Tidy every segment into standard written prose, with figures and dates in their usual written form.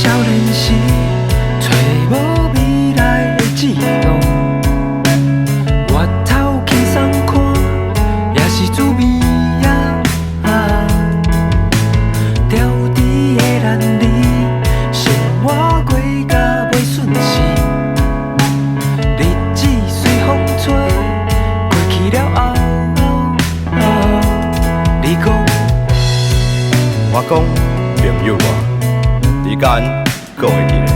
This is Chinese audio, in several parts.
少年时找无未来的志向，越头轻松看，也是滋味啊。调低的咱离，生活过甲袂顺时，日子随风吹，过去了后，你讲，我讲朋友啊，你敢还会记得？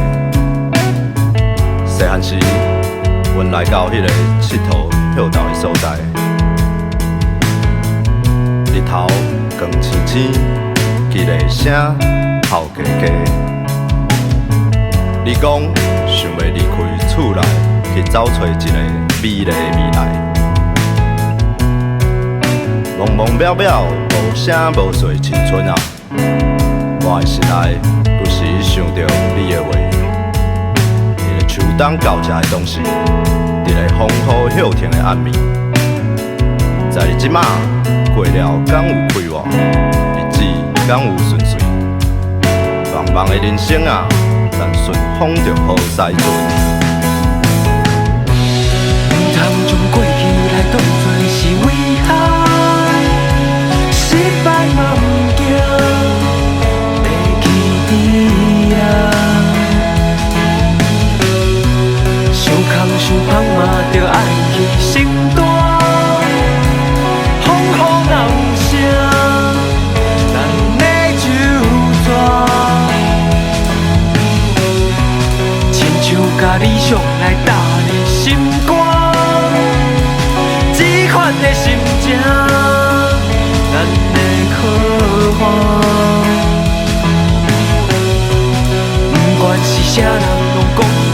细汉时，阮来到迄个佚佗歇斗的所在，日头光青青，鸡个声哭家家。你讲想要离开厝内，去找找一个美丽的未来。茫茫渺渺，无声无息的青春啊！我的心内不时想着你的话。迄个秋冬到这的当时，伫个风雨歇停的暗暝，在你即马过了敢有快活，日子敢有顺遂？茫茫的人生啊，但顺风就好驶船。唔通将过去来当作是遗憾，失败嘛唔惊，会记伫啊。伤空伤芳嘛，着爱去心肝，风雨闹声，咱的酒泉，亲像甲理想来打你心肝。这款的心情，咱的可欢。不管是啥人拢讲。